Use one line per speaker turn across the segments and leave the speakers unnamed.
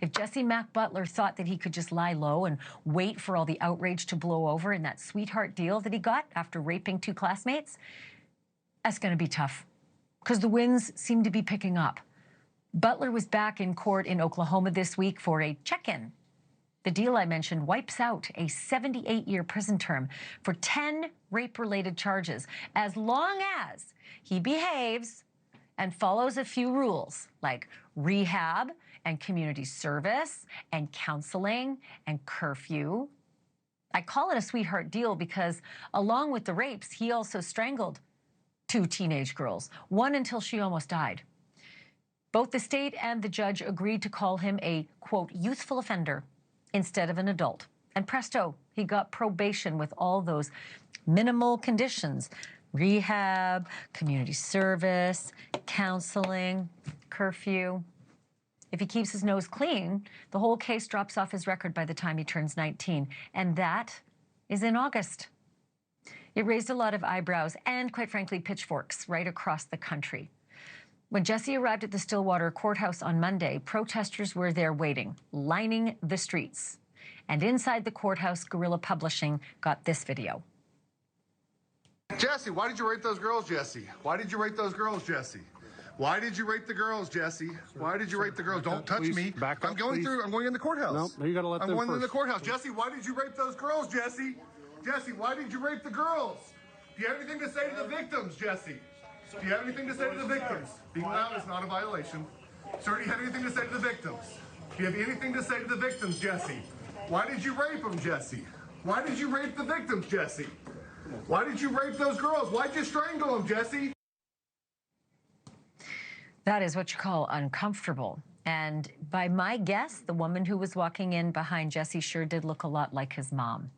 If Jesse Mack Butler thought that he could just lie low and wait for all the outrage to blow over in that sweetheart deal that he got after raping 2 classmates, that's going to be tough because the winds seem to be picking up. Butler was back in court in Oklahoma this week for a check-in. The deal I mentioned wipes out a 78-year prison term for 10 rape-related charges, as long as he behaves and follows a few rules like rehab and community service and counseling and curfew. I call it a sweetheart deal because along with the rapes, he also strangled 2 teenage girls, one until she almost died. Both the state and the judge agreed to call him a, quote, youthful offender instead of an adult. And presto, he got probation with all those minimal conditions: rehab, community service, counseling, curfew. If he keeps his nose clean, the whole case drops off his record by the time he turns 19. And that is in August. It raised a lot of eyebrows and, quite frankly, pitchforks right across the country. When Jesse arrived at the Stillwater courthouse on Monday, protesters were there waiting, lining the streets. And inside the courthouse, Guerrilla Publishing got this video.
Jesse, why did you rape those girls, Jesse? Why did you rape those girls, Jesse? Why did you rape the girls, Jesse? Why did you rape the girls? Don't touch me.
Back up,
I'm going in the courthouse.
No, you got to let them
I'm going in the
first.
courthouse. Jesse, why did you rape those girls, Jesse? Jesse, why did you rape the girls? Do you have anything to say to the victims, Jesse? Do you have anything to say to the victims? Being loud is not a violation. Sir, do you have anything to say to the victims? Do you have anything to say to the victims, Jesse? Why did you rape them, Jesse? Why did you rape the victims, Jesse? Why did you rape those girls? Why'd you strangle them, Jesse?
That is what you call uncomfortable. And by my guess, the woman who was walking in behind Jesse sure did look a lot like his mom.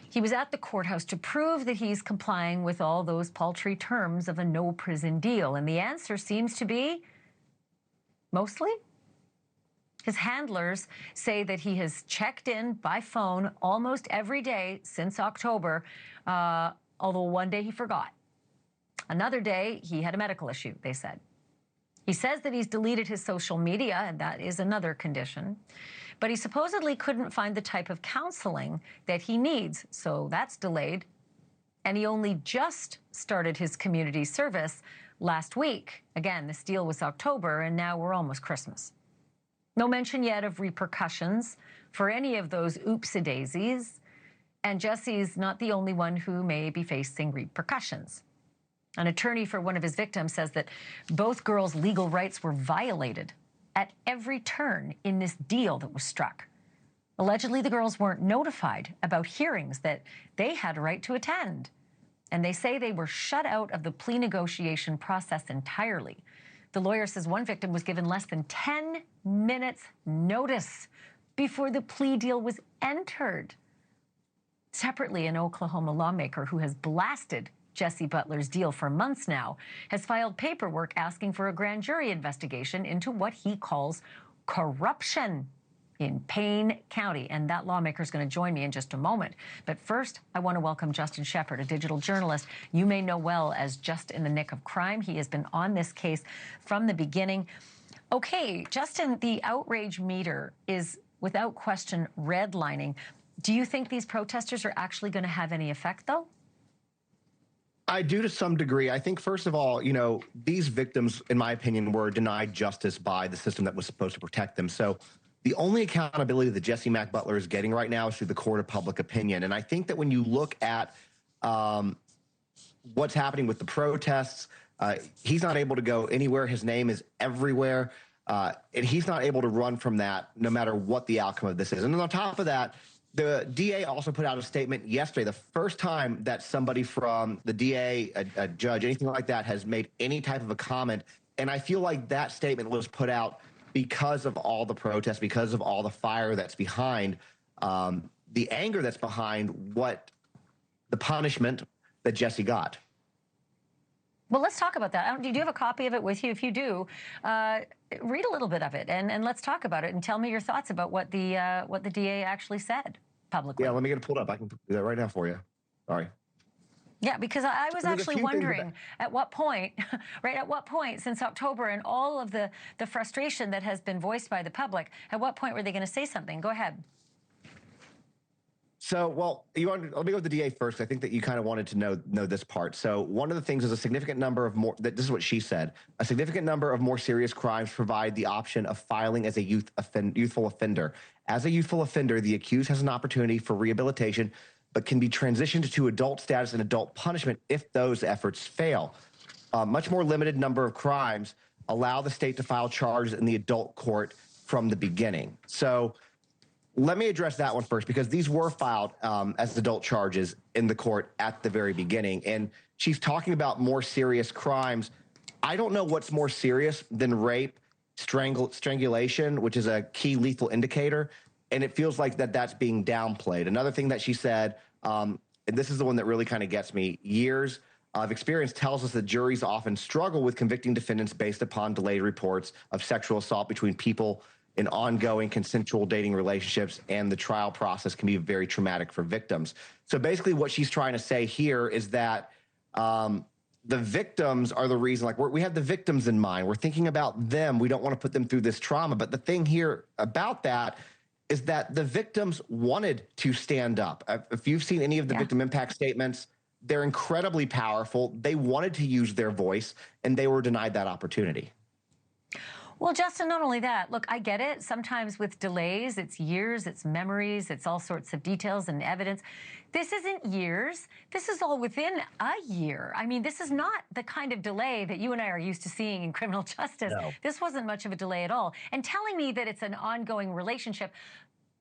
He was at the courthouse to prove that he's complying with all those paltry terms of a no-prison deal. And the answer seems to be mostly. His handlers say that he has checked in by phone almost every day since October, although one day he forgot. Another day, he had a medical issue, they said. He says that he's deleted his social media, and that is another condition. But he supposedly couldn't find the type of counseling that he needs, so that's delayed. And he only just started his community service last week. Again, this deal was October, and now we're almost Christmas. No mention yet of repercussions for any of those oopsie-daisies. And Jesse's not the only one who may be facing repercussions. An attorney for one of his victims says that both girls' legal rights were violated at every turn in this deal that was struck. Allegedly, the girls weren't notified about hearings that they had a right to attend. And they say they were shut out of the plea negotiation process entirely. The lawyer says one victim was given less than 10 minutes notice before the plea deal was entered. Separately, an Oklahoma lawmaker who has blasted Jesse Butler's deal for months now has filed paperwork asking for a grand jury investigation into what he calls corruption in Payne County. And that lawmaker is going to join me in just a moment. But first, I want to welcome Justin Shepard, a digital journalist you may know well as Just in the Nick of Crime. He has been on this case from the beginning. Okay, Justin, the outrage meter is without question redlining. Do you think these protesters are actually going to have any effect, though?
I do to some degree. I think, first of all, these victims, in my opinion, were denied justice by the system that was supposed to protect them. So the only accountability that Jesse Mack Butler is getting right now is through the court of public opinion. And I think that when you look at what's happening with the protests, he's not able to go anywhere. His name is everywhere. And he's not able to run from that no matter what the outcome of this is. And on top of that, the DA also put out a statement yesterday, the first time that somebody from the DA, a judge, anything like that, has made any type of a comment. And I feel like that statement was put out because of all the protests, because of all the fire that's behind, the anger that's behind what the punishment that Jesse got.
Well, let's talk about that. Do you have a copy of it with you? If you do, read a little bit of it and let's talk about it and tell me your thoughts about what the DA actually said publicly.
Yeah, let me get it pulled up. I can do that right now for you. Sorry.
Yeah, because I was actually wondering at what point, right, at what point since October and all of the frustration that has been voiced by the public, at what point were they going to say something? Go ahead.
So, well, let me go with the DA first. I think that you kind of wanted to know this part. So one of the things is a significant number of this is what she said, a significant number of more serious crimes provide the option of filing as a youthful offender. As a youthful offender, the accused has an opportunity for rehabilitation, but can be transitioned to adult status and adult punishment if those efforts fail. Much more limited number of crimes allow the state to file charges in the adult court from the beginning. So let me address that one first, because these were filed as adult charges in the court at the very beginning. And she's talking about more serious crimes. I don't know what's more serious than rape, strangulation, which is a key lethal indicator. And it feels like that's being downplayed. Another thing that she said, and this is the one that really kind of gets me, years of experience tells us that juries often struggle with convicting defendants based upon delayed reports of sexual assault between people in ongoing consensual dating relationships, and the trial process can be very traumatic for victims. So basically what she's trying to say here is that the victims are the reason, like we have the victims in mind. We're thinking about them. We don't want to put them through this trauma. But the thing here about that is that the victims wanted to stand up. If you've seen any of the victim impact statements, they're incredibly powerful. They wanted to use their voice, and they were denied that opportunity.
Well, Justin, not only that, look, I get it. Sometimes with delays, it's years, it's memories, it's all sorts of details and evidence. This isn't years. This is all within a year. I mean, this is not the kind of delay that you and I are used to seeing in criminal justice. No. This wasn't much of a delay at all. And telling me that it's an ongoing relationship,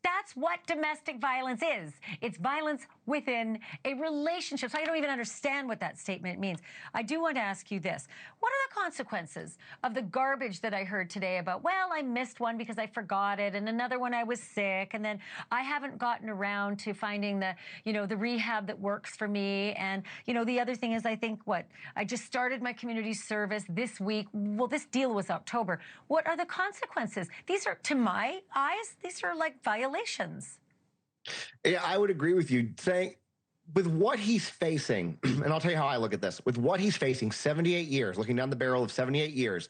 that's what domestic violence is. It's violence within a relationship. So I don't even understand what that statement means. I do want to ask you this. What are the consequences of the garbage that I heard today about, well, I missed one because I forgot it, and another one I was sick, and then I haven't gotten around to finding the, the rehab that works for me. And, the other thing is, I think I just started my community service this week. Well, this deal was October. What are the consequences? These are, to my eyes, these are like violations.
Yeah, I would agree with you, saying with what he's facing, and I'll tell you how I look at this, with what he's facing, 78 years, looking down the barrel of 78 years,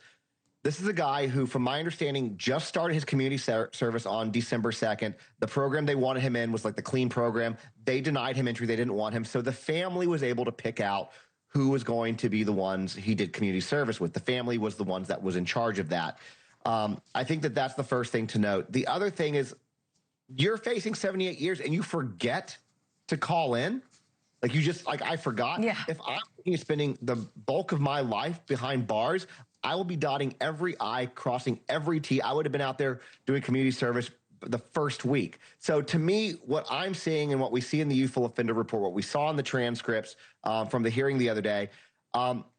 this is a guy who, from my understanding, just started his community service on December 2nd. The program they wanted him in was like the clean program. They denied him entry. They didn't want him. So the family was able to pick out who was going to be the ones he did community service with. The family was the ones that was in charge of that. I think that's the first thing to note. The other thing is, you're facing 78 years and you forget to call in. Like I forgot. Yeah. If I'm spending the bulk of my life behind bars, I will be dotting every I, crossing every T. I would have been out there doing community service the first week. So to me, what I'm seeing and what we see in the youthful offender report, what we saw in the transcripts from the hearing the other day,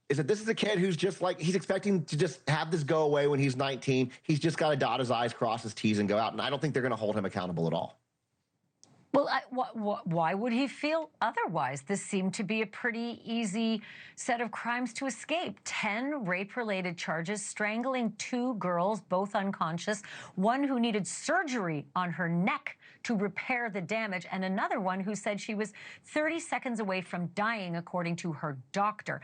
is that this is a kid who's just he's expecting to just have this go away when he's 19. He's just got to dot his I's, cross his T's, and go out. And I don't think they're going to hold him accountable at all.
Well, why would he feel otherwise? This seemed to be a pretty easy set of crimes to escape. 10 rape-related charges, strangling 2 girls, both unconscious, one who needed surgery on her neck to repair the damage, and another one who said she was 30 seconds away from dying, according to her doctor.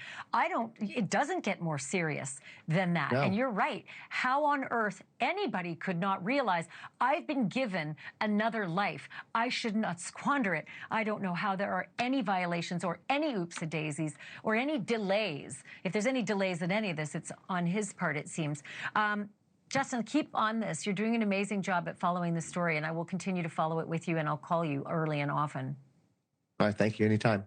It doesn't get more serious than that. No. And you're right. How on earth anybody could not realize I've been given another life. I should not squander it. I don't know how there are any violations or any oops-a-daisies or any delays. If there's any delays in any of this, it's on his part, it seems. Justin, keep on this. You're doing an amazing job at following the story, and I will continue to follow it with you, and I'll call you early and often.
All right, thank you. Anytime.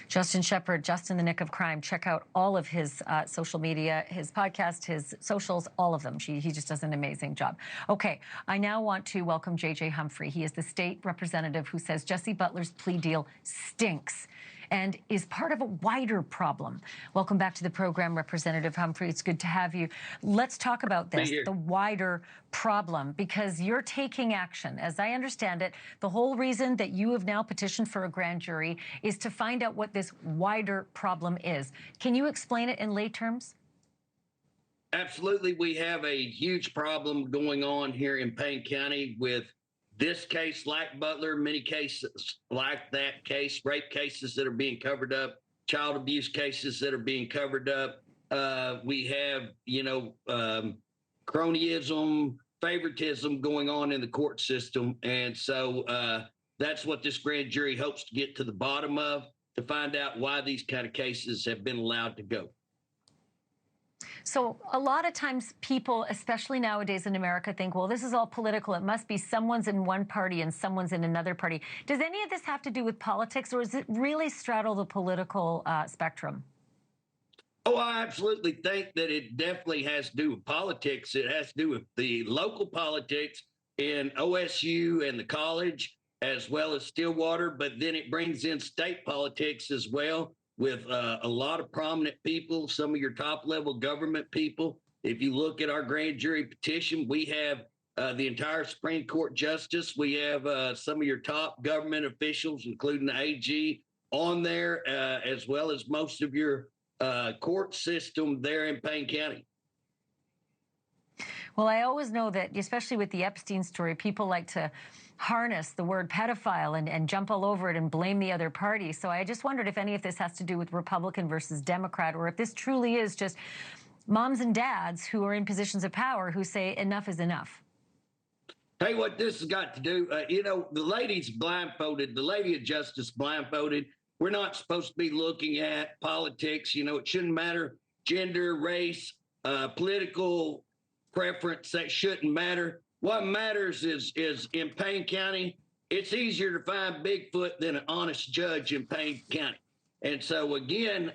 Justin Shepherd, Just in the Nick of Crime. Check out all of his social media, his podcast, his socials, all of them. He just does an amazing job. Okay, I now want to welcome J.J. Humphrey. He is the state representative who says Jesse Butler's plea deal stinks and is part of a wider problem. Welcome back to the program, Representative Humphrey. It's good to have you. Let's talk about this, the wider problem, because you're taking action. As I understand it, the whole reason that you have now petitioned for a grand jury is to find out what this wider problem is. Can you explain it in lay terms?
Absolutely. We have a huge problem going on here in Payne County with this case, like Butler, many cases like that case, rape cases that are being covered up, child abuse cases that are being covered up. We have, cronyism, favoritism going on in the court system. And so that's what this grand jury hopes to get to the bottom of, to find out why these kind of cases have been allowed to go.
So a lot of times people, especially nowadays in America, think, well, this is all political. It must be someone's in one party and someone's in another party. Does any of this have to do with politics, or does it really straddle the political spectrum?
Oh, I absolutely think that it definitely has to do with politics. It has to do with the local politics in OSU and the college, as well as Stillwater, but then it brings in state politics as well, with a lot of prominent people, some of your top level government people. If you look at our grand jury petition, we have the entire Supreme Court justice. We have some of your top government officials, including the AG, on there, as well as most of your court system there in Payne County.
Well, I always know that, especially with the Epstein story, people like to harness the word pedophile and jump all over it and blame the other party. So I just wondered if any of this has to do with Republican versus Democrat, or if this truly is just moms and dads who are in positions of power who say enough is enough.
Hey, what this has got to do, the lady's blindfolded, the lady of justice blindfolded. We're not supposed to be looking at politics. It shouldn't matter gender, race, political preference. That shouldn't matter. What matters is in Payne County, it's easier to find Bigfoot than an honest judge in Payne County. And so, again,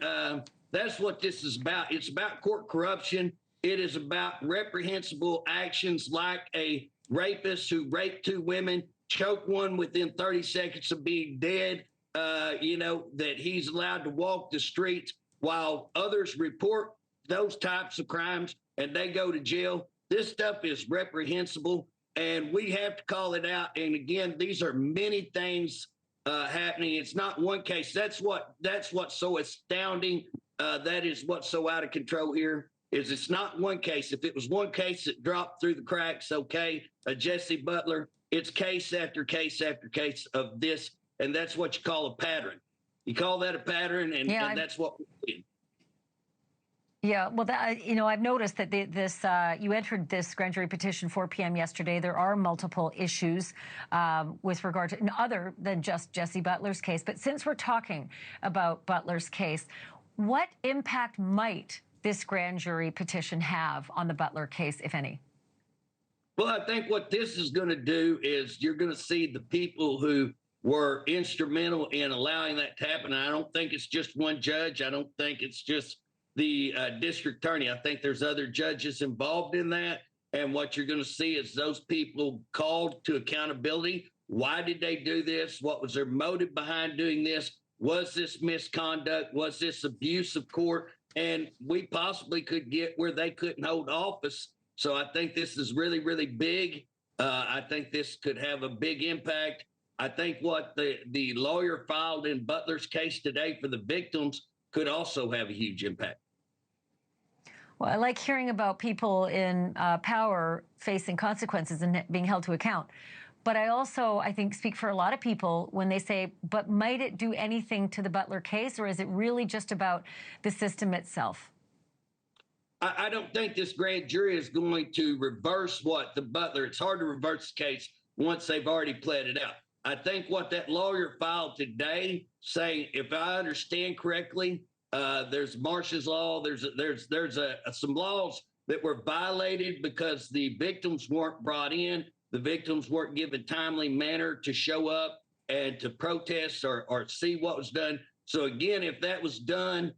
that's what this is about. It's about court corruption. It is about reprehensible actions like a rapist who raped 2 women, choked one within 30 seconds of being dead, that he's allowed to walk the streets while others report those types of crimes and they go to jail. This stuff is reprehensible, and we have to call it out. And again, these are many things happening. It's not one case. That's what's so astounding. That is what's so out of control here. Is it's not one case. If it was one case that dropped through the cracks, okay, Jesse Butler, it's case after case after case of this, and that's what you call a pattern. You call that a pattern, and that's what we're doing.
Yeah, well, I've noticed that you entered this grand jury petition 4 p.m. yesterday. There are multiple issues with regard to other than just Jesse Butler's case. But since we're talking about Butler's case, what impact might this grand jury petition have on the Butler case, if any?
Well, I think what this is going to do is you're going to see the people who were instrumental in allowing that to happen. And I don't think it's just one judge. I don't think it's just the district attorney. I think there's other judges involved in that. And what you're going to see is those people called to accountability. Why did they do this? What was their motive behind doing this? Was this misconduct? Was this abuse of court? And we possibly could get where they couldn't hold office. So I think this is really, really big. I think this could have a big impact. I think what the lawyer filed in Butler's case today for the victims could also have a huge impact.
Well, I like hearing about people in power facing consequences and being held to account. But I also, I think, speak for a lot of people when they say, but might it do anything to the Butler case, or is it really just about the system itself?
I don't think this grand jury is going to reverse what the Butler, it's hard to reverse the case once they've already pled it out. I think what that lawyer filed today saying, if I understand correctly, there's Marsh's law, there's some laws that were violated because the victims weren't brought in. The victims weren't given timely manner to show up and to protest or see what was done. So again, if that was done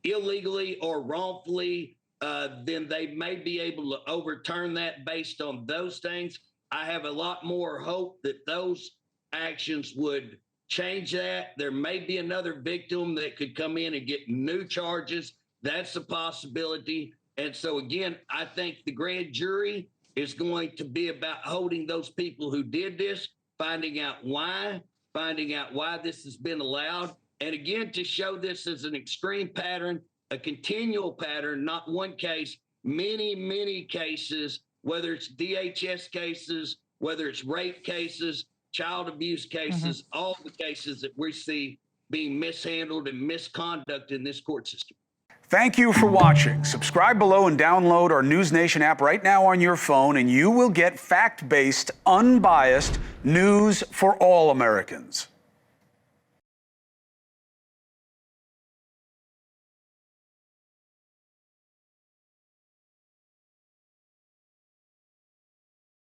illegally or wrongfully, then they may be able to overturn that based on those things. I have a lot more hope that those actions would change that. There may be another victim that could come in and get new charges. That's a possibility. And so again, I think the grand jury is going to be about holding those people who did this, finding out why this has been allowed. And again, to show this as an extreme pattern, a continual pattern, not one case, many, many cases, whether it's DHS cases, whether it's rape cases, child abuse cases, all the cases that we see being mishandled and misconduct in this court system.
Thank you for watching. Subscribe below and download our NewsNation app right now on your phone, and you will get fact-based, unbiased news for all Americans.